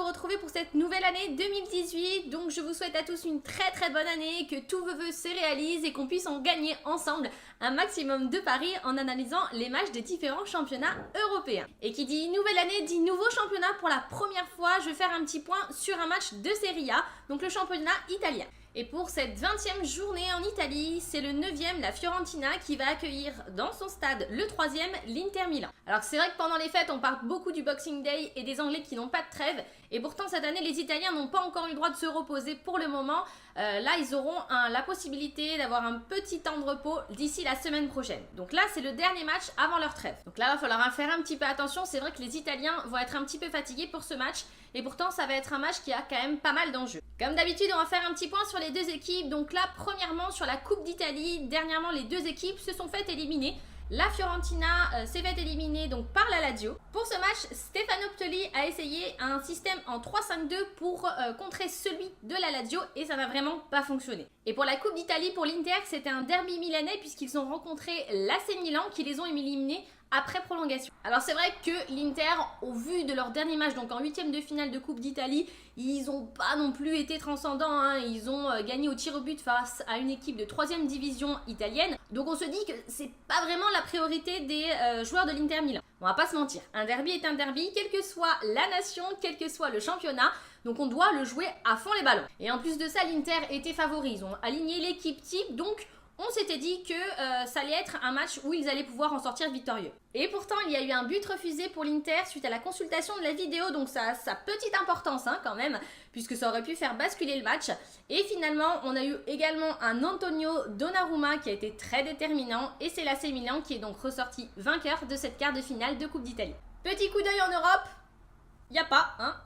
vous retrouver pour cette nouvelle année 2018. Donc je vous souhaite à tous une très bonne année, que tous vos vœux se réalisent et qu'on puisse en gagner ensemble un maximum de paris en analysant les matchs des différents championnats européens. Et qui dit nouvelle année dit nouveau championnat. Pour la première fois, je vais faire un petit point sur un match de Serie A, donc le championnat italien. Et pour cette 20e journée en Italie, c'est le 9e, la Fiorentina, qui va accueillir dans son stade le 3e, l'Inter Milan. Alors c'est vrai que pendant les fêtes, on parle beaucoup du Boxing Day et des Anglais qui n'ont pas de trêve. Et pourtant, cette année, les Italiens n'ont pas encore eu le droit de se reposer pour le moment. Là, ils auront la possibilité d'avoir un petit temps de repos d'ici la semaine prochaine. Donc là, c'est le dernier match avant leur trêve. Donc là, il va falloir faire un petit peu attention. C'est vrai que les Italiens vont être un petit peu fatigués pour ce match. Et pourtant, ça va être un match qui a quand même pas mal d'enjeux. Comme d'habitude, on va faire un petit point sur les deux équipes. Donc là, premièrement, sur la Coupe d'Italie, dernièrement, les deux équipes se sont faites éliminer. La Fiorentina s'est fait éliminer donc par la Lazio. Pour ce match, Stefano Pioli a essayé un système en 3-5-2 pour contrer celui de la Lazio et ça n'a vraiment pas fonctionné. Et pour la Coupe d'Italie, pour l'Inter, c'était un derby milanais puisqu'ils ont rencontré l'AC Milan qui les ont éliminés après prolongation. Alors c'est vrai que l'Inter, au vu de leur dernier match, donc en 8e de finale de Coupe d'Italie, ils n'ont pas non plus été transcendants, hein. Ils ont gagné au tir au but face à une équipe de 3e division italienne. Donc on se dit que c'est pas vraiment la priorité des joueurs de l'Inter Milan. On va pas se mentir, un derby est un derby, quelle que soit la nation, quel que soit le championnat. Donc on doit le jouer à fond les ballons. Et en plus de ça, l'Inter était favori. Ils ont aligné l'équipe type, donc on s'était dit que ça allait être un match où ils allaient pouvoir en sortir victorieux. Et pourtant, il y a eu un but refusé pour l'Inter suite à la consultation de la vidéo, donc ça a sa petite importance hein, quand même, puisque ça aurait pu faire basculer le match. Et finalement, on a eu également un Antonio Donnarumma qui a été très déterminant, et c'est l'AC Milan qui est donc ressorti vainqueur de cette quart de finale de Coupe d'Italie. Petit coup d'œil en Europe. Il n'y a pas, hein.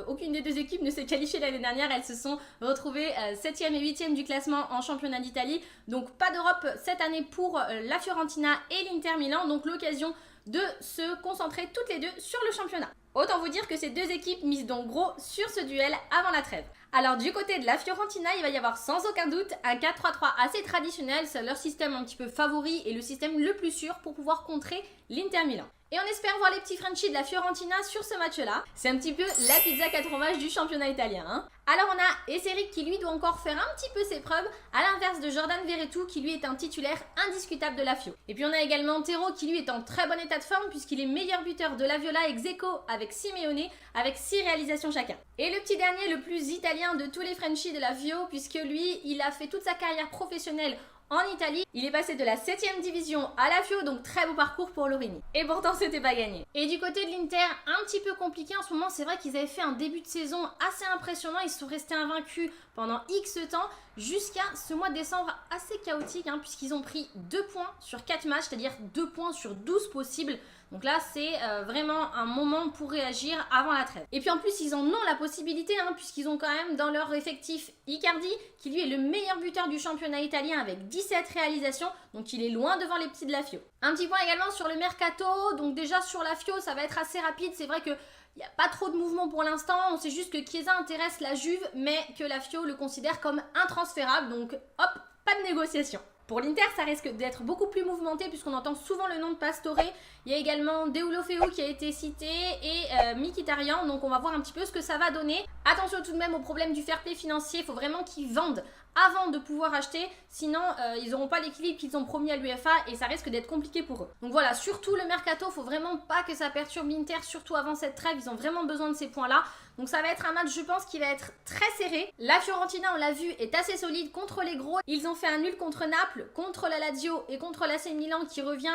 Aucune des deux équipes ne s'est qualifiée l'année dernière, elles se sont retrouvées 7e et 8e du classement en championnat d'Italie. Donc pas d'Europe cette année pour la Fiorentina et l'Inter Milan, donc l'occasion de se concentrer toutes les deux sur le championnat. Autant vous dire que ces deux équipes misent donc gros sur ce duel avant la trêve. Alors du côté de la Fiorentina, il va y avoir sans aucun doute un 4-3-3 assez traditionnel, c'est leur système un petit peu favori et le système le plus sûr pour pouvoir contrer l'Inter Milan. Et on espère voir les petits Frenchies de la Fiorentina sur ce match-là. C'est un petit peu la pizza 4 fromages du championnat italien. Hein. Alors on a Esseric qui lui doit encore faire un petit peu ses preuves, à l'inverse de Jordan Verretou qui lui est un titulaire indiscutable de la Fio. Et puis on a également Tero qui lui est en très bon état de forme puisqu'il est meilleur buteur de la Viola ex aequo avec Simeone avec 6 réalisations chacun. Et le petit dernier, le plus italien de tous les Frenchies de la Fio, puisque lui, il a fait toute sa carrière professionnelle en Italie. Il est passé de la 7e division à la Fio, donc très beau parcours pour Lorini. Et pourtant, c'était pas gagné. Et du côté de l'Inter, un petit peu compliqué en ce moment. C'est vrai qu'ils avaient fait un début de saison assez impressionnant. Ils sont restés invaincus pendant X temps, jusqu'à ce mois de décembre assez chaotique, hein, puisqu'ils ont pris 2 points sur 4 matchs, c'est-à-dire 2 points sur 12 possibles. Donc là, c'est vraiment un moment pour réagir avant la trêve. Et puis en plus, ils en ont la possibilité, hein, puisqu'ils ont quand même dans leur effectif Icardi, qui lui est le meilleur buteur du championnat italien avec 17 réalisations, donc il est loin devant les petits de la Fio. Un petit point également sur le mercato, donc déjà sur la Fio, ça va être assez rapide, c'est vrai que il n'y a pas trop de mouvement pour l'instant, on sait juste que Chiesa intéresse la Juve, mais que la Fio le considère comme intransférable, donc hop, pas de négociation. Pour l'Inter, ça risque d'être beaucoup plus mouvementé puisqu'on entend souvent le nom de Pastore. Il y a également Deulofeu qui a été cité et Mkhitaryan, donc on va voir un petit peu ce que ça va donner. Attention tout de même au problème du fair play financier, il faut vraiment qu'ils vendent avant de pouvoir acheter, sinon ils n'auront pas l'équilibre qu'ils ont promis à l'UEFA et ça risque d'être compliqué pour eux. Donc voilà, surtout le mercato, faut vraiment pas que ça perturbe l'Inter, surtout avant cette trêve, ils ont vraiment besoin de ces points-là. Donc ça va être un match, je pense, qui va être très serré. La Fiorentina, on l'a vu, est assez solide contre les gros. Ils ont fait un nul contre Naples, contre la Lazio et contre l'AC Milan qui revient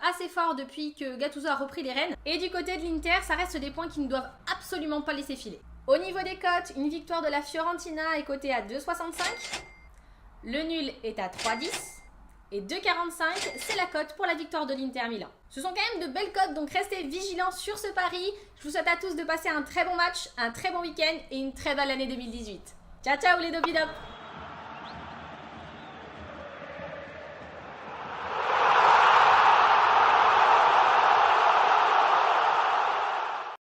assez fort depuis que Gattuso a repris les rênes. Et du côté de l'Inter, ça reste des points qui ne doivent absolument pas laisser filer. Au niveau des cotes, une victoire de la Fiorentina est cotée à 2,65. Le nul est à 3,10. Et 2,45, c'est la cote pour la victoire de l'Inter Milan. Ce sont quand même de belles cotes, donc restez vigilants sur ce pari. Je vous souhaite à tous de passer un très bon match, un très bon week-end et une très belle année 2018. Ciao ciao les Dobidop!